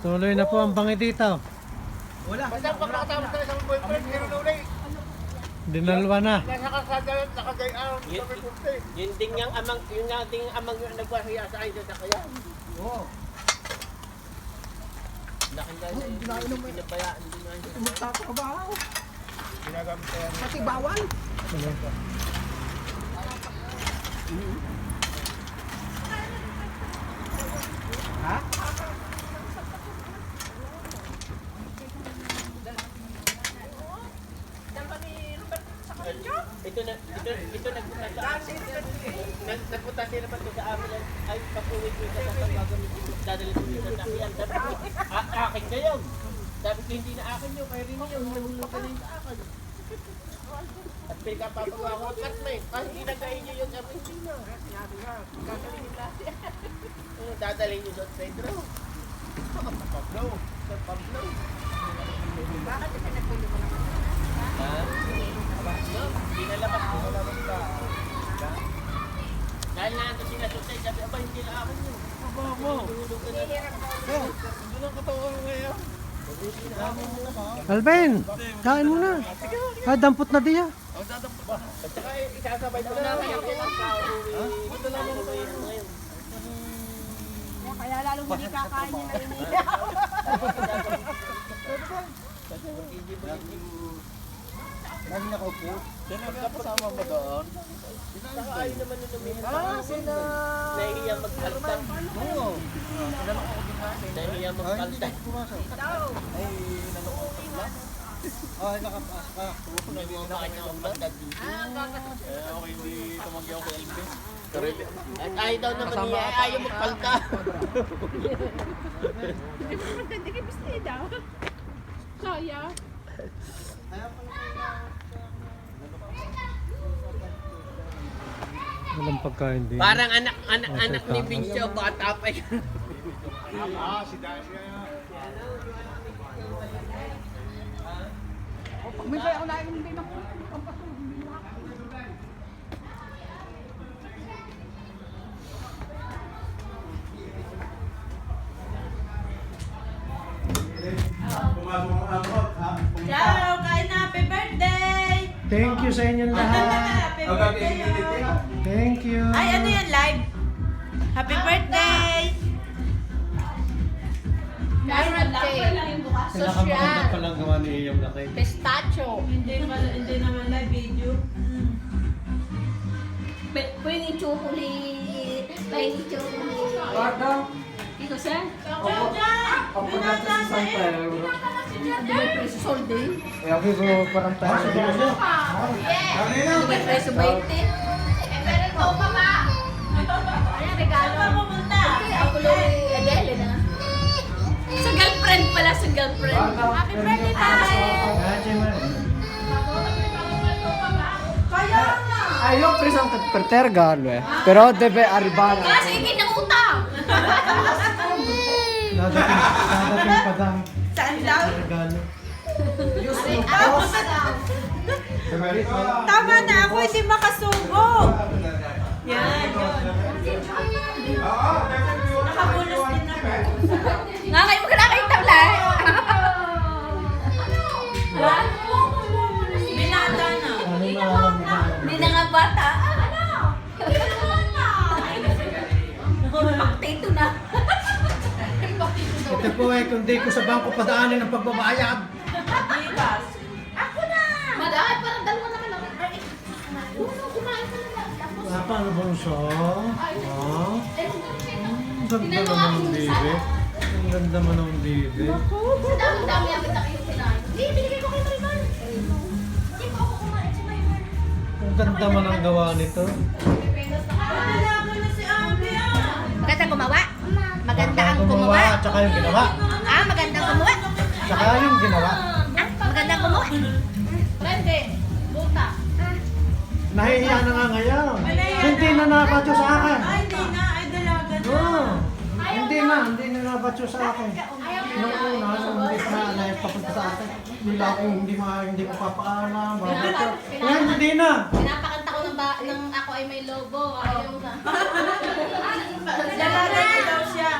Tuloy na po ang bangi dito. Wala. Basta pag nakatapos sa isang boyfriend, kinunulay. Dinalwa na. Nasa kasagayan, nakagayaan, sa may punti. Yun ding yung amang, yun nga ding amang nagwahiya sa akin sa kaya. Oo. Nakita na yung pinabayaan din na yun. Magtatrabaho. Ginagamit kaya niya. Pati bawal. Ha? Ito nagpunta sa amin. Nagpunta sila pa sa amin. Ay, pag-uwi ko sa bago dadalhin ko sa sakyan. Akin kayo. Sabi ko hindi na akin yun. Kaya rin yun. Nahulog ka rin sa akin. At pinapapagawa ko. Kat may. Hindi nagkain nyo yun. Sabi hindi na. Dadalhin natin. Dadalhin nyo sa Pedro. Pablo. Sa Pablo. Bakit kasi nagpili mo naman? Ha? Pinalabas ko. Dahil nandito sila susay, sabi, aba, hindi na ako yun. Aba mo. Hindi lang katawa mo ngayon. Alvin, kain mo na. Ay, dampot na diya. At saka isasabay ko na ngayon kung magka-uwi. Ito lang ako ngayon. Kaya lalong hindi kakain niya na yun. Lagi nakaupo. Sino ang kasama mo doon? Saka ayaw naman yung lumihan. Sino? Nahihiya magkaltang. Oo. Sinalok ako din natin. Nahihiya Hindi magkaltang. tayo pumasok. Ay, nalok ako din lang. Ay, nakapasok ka. Hindi mo makanya ang magdag dito. Okay, hindi tumanggi ako kay Elvin. At ayaw daw naman niya, ayaw magkalta. Hindi mo maganda kay Bistida. Kaya. Walang pagkain din. Parang anak ni Vincio, bata pa yun. Si Dacia. Pag may kaya ako na hindi na po. Ciao! Kain na! Happy birthday! Thank you sa inyong lahat. Happy birthday! oh. Thank you. Ay, ano yan? Live? Happy birthday! Carrot cake. Pinakamaganda palang gawa ni Iyong na cake. Pistachio. Hindi naman live video. Pwede chocolate. Pwede chocolate. Guarda. Ito siya? Ciao, Jan! Binata sa iyo! Hindi may preso solde. Eh, ako ko parang tayo sa dito. Hindi may preso 20. Pero ito pa ba? Ayan, regalo. Saan ka pumunta? Ako lang Adele na. Sa girlfriend pala, sa girlfriend. Happy birthday, Tay! Kaya nga! Io ho preso anche per te regalo, però deve arrivare. Kasi kinangutang! Dadating pa daw. Saan daw? Regalo. Tama na ako, hindi makasubo! Yan, yun. Nakabulos din ako. Nga kayo mo ka nakita wala. Ha? Binata na. Ano na alam mo? Hindi na nga bata. Pakteto na. Ito po eh, kung di ko sa bangko padaanin ang pagbabayad. Gigas. Ako na! Madami, parang dalawa naman ako. Ay, uno, kumain ka naman. Tapos, Paano bunso? Ah? Ang ganda Tingnan mo naman ako ng sa bibi. Ang ganda naman ng bibi. sa dami-dami ang kita kayo kinain. Hindi, binigay ko kay Marimar. Hindi po ako kumain si Marimar. Ang ganda man ang gawa nito. Nalaman na si Abby ah! Maganda gumawa? Maganda ang Gumawa gumawa? at saka yung ginawa. Ah, maganda ang gumawa? Saka yung ginawa. Ah, maganda ang gumawa? Pwede. Buta. Nahihiya na nga ngayon. Hindi na nabatyo sa akin. Ay, hindi na. Ay, dalaga na. Oo. Hindi na nabatyo sa akin. Nung una, nung hindi pa sa akin. Nila akong hindi ko papaalam. Pinapa- Kaya hindi na. Pinapakanta ko ng ako ay may lobo. Ayaw na. Yan na daw siya.